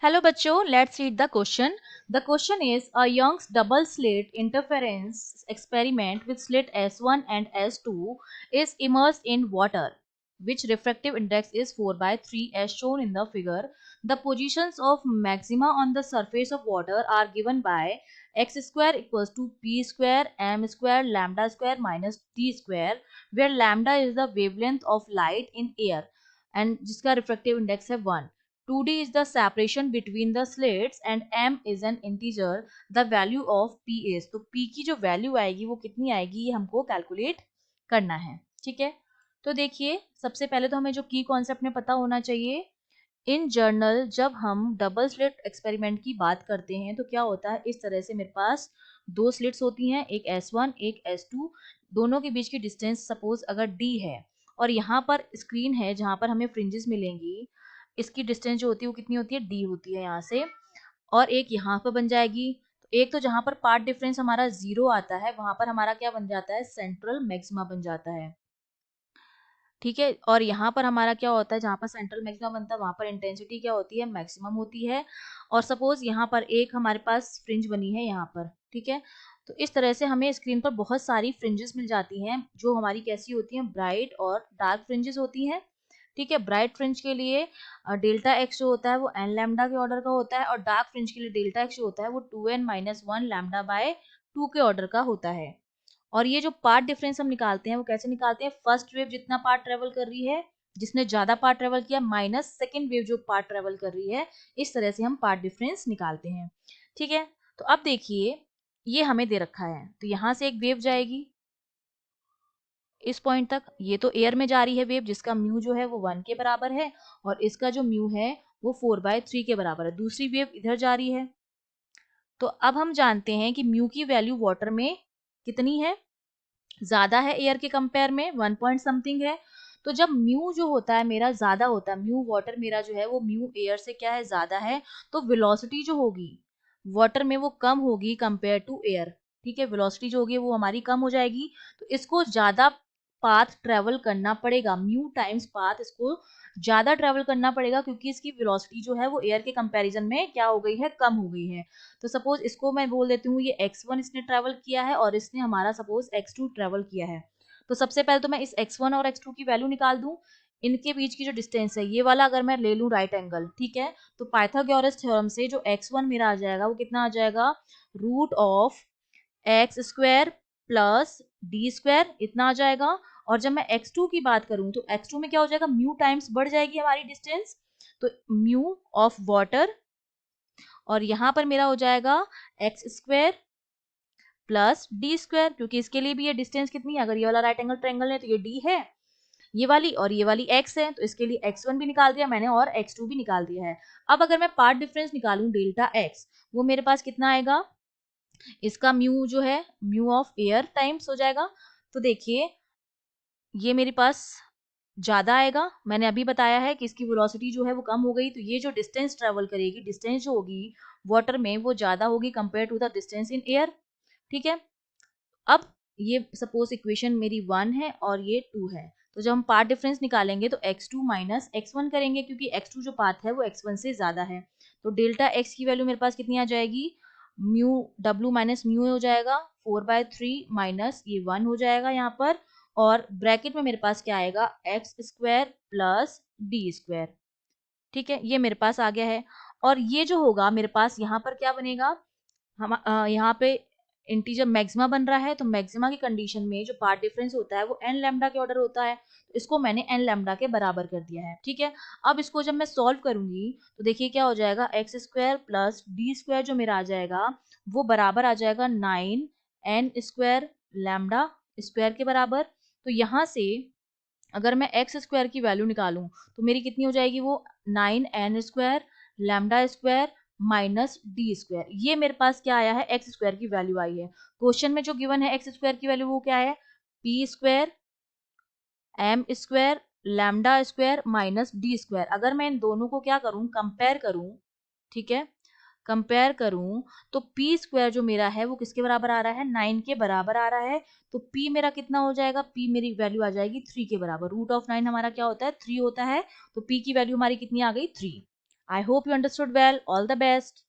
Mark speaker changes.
Speaker 1: Hello bachcho, let's read the question. The question is a Young's double slit interference experiment with slit S1 and S2 is immersed in water, which refractive index is 4/3 as shown in the figure. The positions of maxima on the surface of water are given by x square equals to p square m square lambda square minus d square, where lambda is the wavelength of light in air and जिसका refractive index है 1. 2D is the separation between the slits and m is an integer. The value of p is, तो p की जो value आएगी वो कितनी आएगी ये हमको कैलकुलेट करना है. ठीक है, तो देखिए सबसे पहले तो हमें जो की कॉन्सेप्ट में पता होना चाहिए. इन जर्नल जब हम डबल स्लिट एक्सपेरिमेंट की बात करते हैं तो क्या होता है, इस तरह से मेरे पास दो स्लिट्स होती हैं, एक S1 एक S2. दोनों के बीच की डिस्टेंस सपोज अगर d है और यहाँ पर स्क्रीन है जहाँ पर हमें फ्रिंजेस मिलेंगी, इसकी डिस्टेंस जो होती है वो कितनी होती है, d होती है यहाँ से, और एक यहाँ पर बन जाएगी. तो एक तो जहाँ पर पार्ट डिफरेंस हमारा 0 आता है वहां पर हमारा क्या बन जाता है, सेंट्रल मैक्सिमा बन जाता है. ठीक है, और यहाँ पर हमारा क्या होता है, जहाँ पर सेंट्रल मैक्सिमम बनता है वहां पर इंटेंसिटी क्या होती है, मैक्सिमम होती है. और सपोज यहाँ पर एक हमारे पास फ्रिंज बनी है यहाँ पर. ठीक है, तो इस तरह से हमें स्क्रीन पर बहुत सारी फ्रिंजेस मिल जाती हैं जो हमारी कैसी होती हैं, ब्राइट और डार्क फ्रिंजेस होती हैं. ठीक है, ब्राइट फ्रिंज के लिए डेल्टा एक्स जो होता है वो एन लैम्डा के ऑर्डर का होता है, और डार्क फ्रिंज के लिए डेल्टा एक्स जो होता है वो 2n-1 लैम्डा बाय 2 के ऑर्डर का होता है. और ये जो पार्ट डिफरेंस हम निकालते हैं वो कैसे निकालते हैं, फर्स्ट वेव जितना पार्ट ट्रेवल कर रही है, जिसने ज्यादा पार्ट ट्रेवल किया, माइनस सेकेंड वेव जो पार्ट ट्रेवल कर रही है. इस तरह से हम पार्ट डिफरेंस निकालते हैं. ठीक है, तो अब देखिए ये हमें दे रखा है, तो यहां से एक वेव जाएगी इस पॉइंट तक, ये तो एयर में जा रही है वेव जिसका म्यू जो है वो 1 के बराबर है, और इसका जो म्यू है वो 4/3 के बराबर है. दूसरी वेव इधर जा रही है. तो अब हम जानते हैं कि म्यू की वैल्यू वाटर में कितनी है, ज्यादा है एयर के कंपेयर में, 1 पॉइंट समथिंग है. तो जब म्यू जो होता है मेरा ज्यादा होता है, म्यू वाटर मेरा जो है वो म्यू एयर से क्या है, ज्यादा है, तो वेलोसिटी जो होगी वाटर में वो कम होगी कंपेयर टू एयर. ठीक है, वेलोसिटी जो होगी वो हमारी कम हो जाएगी. तो इसको ज्यादा पाथ ट्रेवल करना पड़ेगा, म्यू टाइम्स पाथ इसको ज्यादा ट्रेवल करना पड़ेगा, क्योंकि इसकी वेलोसिटी जो है वो एयर के कंपैरिजन में क्या हो गई है, कम हो गई है. तो सपोज इसको मैं बोल देती हूँ ये x1 इसने ट्रेवल किया है और इसने हमारा सपोज x2 ट्रेवल किया है. तो सबसे पहले तो मैं इस x1 और x2 की वैल्यू निकाल दूं. इनके बीच की जो डिस्टेंस है ये वाला अगर मैं ले लूं राइट एंगल, ठीक है, तो पाइथागोरस थ्योरम से जो x1 मेरा आ जाएगा वो कितना आ जाएगा, root of x square plus d square, इतना आ जाएगा. और जब मैं x2 की बात करूं तो x2 में क्या हो जाएगा, म्यू टाइम्स बढ़ जाएगी हमारी डिस्टेंस, तो म्यू ऑफ वाटर, और यहां पर मेरा हो जाएगा x square plus d square, क्योंकि इसके लिए भी ये डिस्टेंस कितनी है, अगर ये वाला राइट एंगल ट्रायंगल है तो ये डी है ये वाली, और ये वाली x है, तो इसके लिए x1 भी निकाल दिया मैंने और x2 भी निकाल दिया है. अब अगर मैं पार्ट डिफरेंस निकालूं डेल्टा x, वो मेरे पास कितना आएगा, इसका म्यू जो है म्यू ऑफ एयर टाइम्स हो जाएगा. तो देखिए ये मेरे पास ज्यादा आएगा, मैंने अभी बताया है कि इसकी वेलोसिटी जो है वो कम हो गई, तो ये जो डिस्टेंस ट्रेवल करेगी, डिस्टेंस जो होगी वाटर में वो ज्यादा होगी compare to the distance in air. ठीक है, अब ये सपोज इक्वेशन मेरी 1 है और ये 2 है, तो जब हम पार्ट डिफरेंस निकालेंगे तो x2 माइनस x1 करेंगे, क्योंकि x2 जो पाथ है वो x1 से ज्यादा है. तो डेल्टा x की वैल्यू मेरे पास कितनी आ जाएगी, म्यू w माइनस म्यू हो जाएगा 4/3 माइनस ये 1 हो जाएगा यहाँ पर, और ब्रैकेट में मेरे पास क्या आएगा, x square plus d square. ठीक है, ये मेरे पास आ गया है. और ये जो होगा मेरे पास यहाँ पर क्या बनेगा, हम यहाँ पे इंटीजर मैक्सिमा बन रहा है, तो मैक्सिमा की कंडीशन में जो पार्ट डिफरेंस होता है वो एन लैम्डा के ऑर्डर होता है, तो इसको मैंने एन लैम्डा के बराबर कर दिया है. ठीक है, अब इसको जब मैं सॉल्व करूंगी तो देखिए क्या हो जाएगा, x square plus d square जो मेरा आ जाएगा वो बराबर आ जाएगा 9 n स्क्वायर लैम्डा स्क्वायर के बराबर. तो यहाँ से अगर मैं एक्स स्क्वायर की वैल्यू निकालूं तो मेरी कितनी हो जाएगी, वो 9n square lambda square minus d square. ये मेरे पास क्या आया है, एक्स स्क्वायर की वैल्यू आई है. क्वेश्चन में जो गिवन है एक्स स्क्वायर की वैल्यू वो क्या है, p square m square lambda square minus d square. अगर मैं इन दोनों को क्या करूं, कंपेयर करूं, ठीक है, कंपेयर करूं, तो पी स्क्वायर जो मेरा है वो किसके बराबर आ रहा है, 9 के बराबर आ रहा है. तो पी मेरा कितना हो जाएगा, पी मेरी वैल्यू आ जाएगी 3 के बराबर. रूट ऑफ 9 हमारा क्या होता है, 3 होता है, तो पी की वैल्यू हमारी कितनी आ गई, 3. I hope you understood well. All the best.